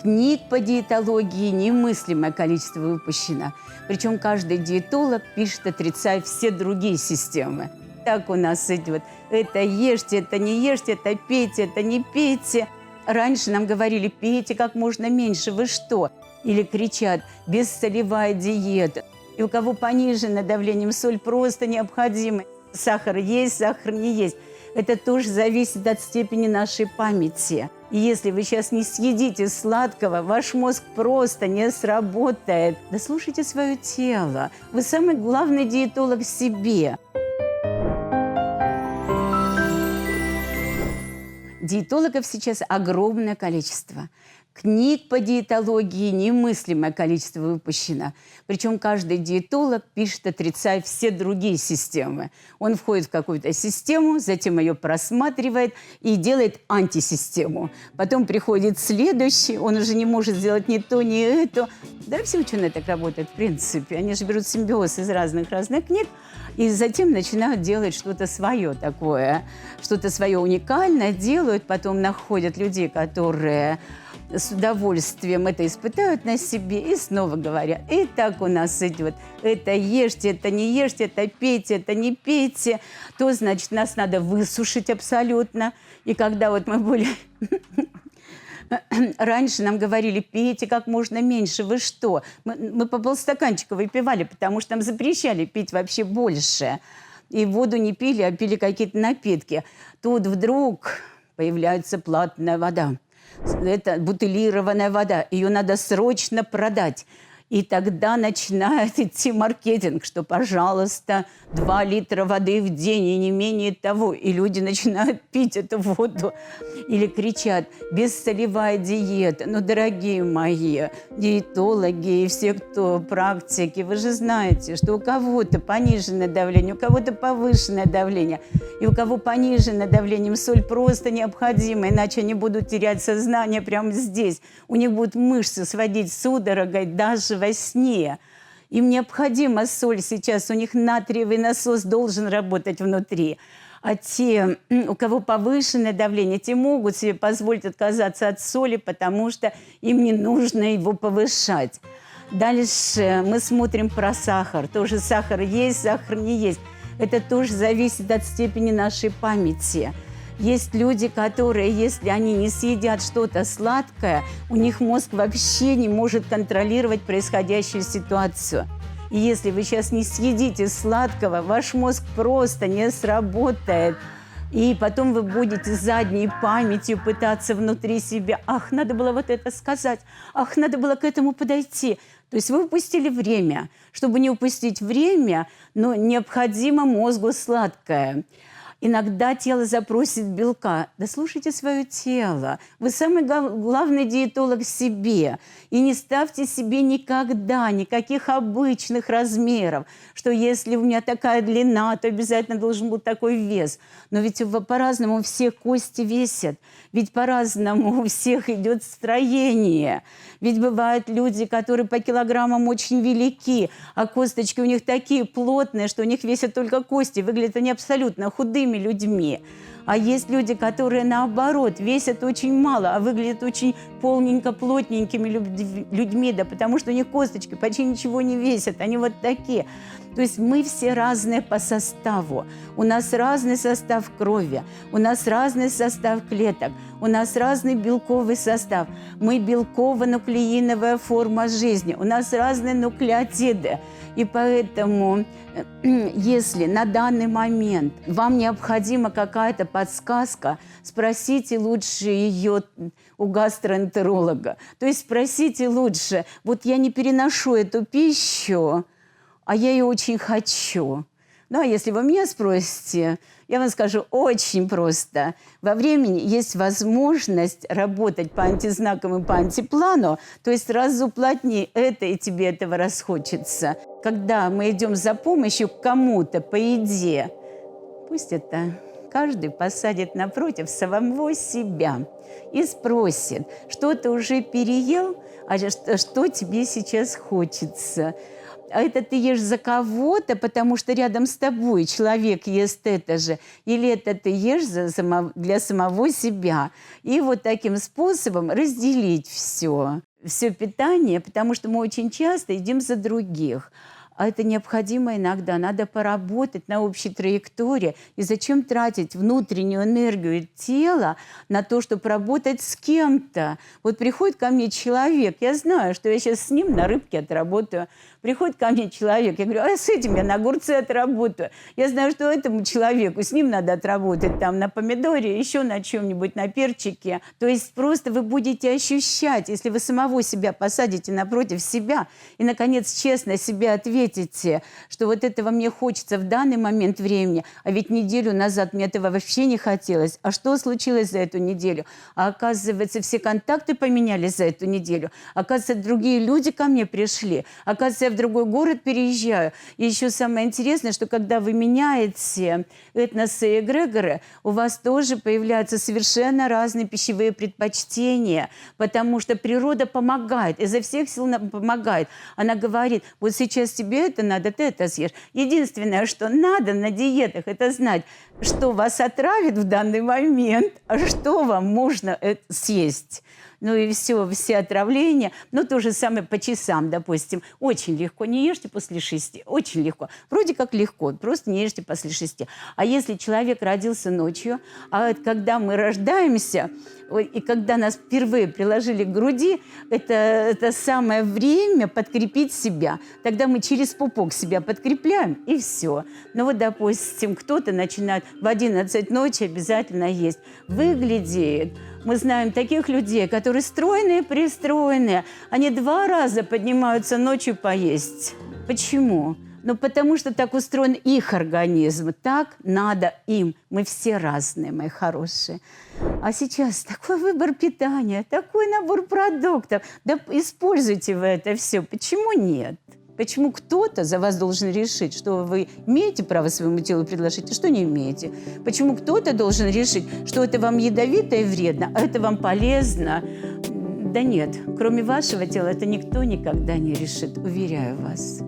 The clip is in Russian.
Книг по диетологии немыслимое количество выпущено. Причем каждый диетолог пишет, отрицая все другие системы. Так у нас идет. Это ешьте, это не ешьте, это пейте, это не пейте. Раньше нам говорили, пейте как можно меньше, вы что? Или кричат, бессолевая диета. И у кого пониженное давлением, соль просто необходима. Сахар есть, сахар не есть. Это тоже зависит от степени нашей памяти. И если вы сейчас не съедите сладкого, ваш мозг просто не сработает. Да слушайте свое тело. Вы самый главный диетолог в себе. Диетологов сейчас огромное количество. Книг по диетологии немыслимое количество выпущено. Причем каждый диетолог пишет, отрицая все другие системы. Он входит в какую-то систему, затем ее просматривает и делает антисистему. Потом приходит следующий, он уже не может сделать ни то, ни это. Да, все ученые так работают, в принципе. Они же берут симбиоз из разных книг и затем начинают делать что-то свое такое. Что-то свое уникальное делают, потом находят людей, которые с удовольствием это испытают на себе и снова говорят, и так у нас идет. Это ешьте, это не ешьте, это пейте, это не пейте. То, значит, нас надо высушить абсолютно. И когда вот мы были... Раньше нам говорили, пейте как можно меньше. Вы что? Мы по полстаканчика выпивали, потому что нам запрещали пить вообще больше. И воду не пили, а пили какие-то напитки. Тут вдруг появляется платная вода. Это бутылированная вода. Ее надо срочно продать. И тогда начинает идти маркетинг, что, пожалуйста, 2 литра воды в день и не менее того. И люди начинают пить эту воду. Или кричат, бессолевая диета. Ну, дорогие мои диетологи и все, кто практики, вы же знаете, что у кого-то пониженное давление, у кого-то повышенное давление. И у кого пониженное давлением, соль просто необходима, иначе они будут терять сознание прямо здесь. У них будут мышцы сводить судорогой даже во сне. Им необходима соль сейчас, у них натриевый насос должен работать внутри. А те, у кого повышенное давление, те могут себе позволить отказаться от соли, потому что им не нужно его повышать. Дальше мы смотрим про сахар. Тоже сахар есть, сахар не есть. Это тоже зависит от степени нашей памяти. Есть люди, которые, если они не съедят что-то сладкое, у них мозг вообще не может контролировать происходящую ситуацию. И если вы сейчас не съедите сладкого, ваш мозг просто не сработает. И потом вы будете задней памятью пытаться внутри себя. Ах, надо было вот это сказать. Ах, надо было к этому подойти. То есть вы упустили время. Чтобы не упустить время, но необходимо мозгу сладкое. Иногда тело запросит белка. Да слушайте свое тело. Вы самый главный диетолог в себе. И не ставьте себе никогда никаких обычных размеров, что если у меня такая длина, то обязательно должен быть такой вес. Но ведь по-разному все кости весят. Ведь по-разному у всех идет строение. Ведь бывают люди, которые по килограммам очень велики, а косточки у них такие плотные, что у них весят только кости. Выглядят они абсолютно худыми людьми. А есть люди, которые, наоборот, весят очень мало, а выглядят очень полненько, плотненькими людьми, да потому что у них косточки почти ничего не весят, они вот такие. То есть мы все разные по составу. У нас разный состав крови, у нас разный состав клеток, у нас разный белковый состав. Мы белково-нуклеиновая форма жизни, у нас разные нуклеотиды. И поэтому, если на данный момент вам необходима какая-то подсказка, спросите лучше ее у гастроэнтеролога. То есть спросите лучше, вот я не переношу эту пищу, а я ее очень хочу. Ну, а если вы меня спросите, я вам скажу очень просто. Во времени есть возможность работать по антизнакам и по антиплану, то есть разуплотни это, и тебе этого расхочется. Когда мы идем за помощью к кому-то по еде, пусть это каждый посадит напротив самого себя и спросит, что ты уже переел, а что тебе сейчас хочется. А это ты ешь за кого-то, потому что рядом с тобой человек ест это же, или это ты ешь для самого себя. И вот таким способом разделить все питание, потому что мы очень часто едим за других. А это необходимо иногда. Надо поработать на общей траектории. И зачем тратить внутреннюю энергию тела на то, чтобы работать с кем-то? Вот приходит ко мне человек, я знаю, что я сейчас с ним на рыбке отработаю. Приходит ко мне человек, я говорю, а с этим я на огурце отработаю. Я знаю, что этому человеку, с ним надо отработать там на помидоре, еще на чем-нибудь, на перчике. То есть просто вы будете ощущать, если вы самого себя посадите напротив себя и, наконец, честно себе ответите, что вот этого мне хочется в данный момент времени, а ведь неделю назад мне этого вообще не хотелось. А что случилось за эту неделю? А оказывается, все контакты поменялись за эту неделю. Оказывается, другие люди ко мне пришли. Оказывается, я в другой город переезжаю. И еще самое интересное, что когда вы меняете этносы и эгрегоры, у вас тоже появляются совершенно разные пищевые предпочтения, потому что природа помогает, изо всех сил нам помогает. Она говорит, вот сейчас тебе это надо, ты это съешь. Единственное, что надо на диетах, это знать, что вас отравит в данный момент, а что вам можно съесть. Ну и все отравления. Ну, то же самое по часам, допустим. Очень легко. Не ешьте после 6. Очень легко. Вроде как легко. Просто не ешьте после 6. А если человек родился ночью, а когда мы рождаемся, и когда нас впервые приложили к груди, это самое время подкрепить себя. Тогда мы через пупок себя подкрепляем, и все. Ну вот, допустим, кто-то начинает в 11 ночи обязательно есть. Выглядит. Мы знаем таких людей, которые стройные-пристройные. Они 2 раза поднимаются ночью поесть. Почему? Ну, потому что так устроен их организм. Так надо им. Мы все разные, мои хорошие. А сейчас такой выбор питания, такой набор продуктов. Да используйте вы это все. Почему нет? Почему кто-то за вас должен решить, что вы имеете право своему телу предложить, а что не имеете? Почему кто-то должен решить, что это вам ядовито и вредно, а это вам полезно? Да нет, кроме вашего тела это никто никогда не решит, уверяю вас.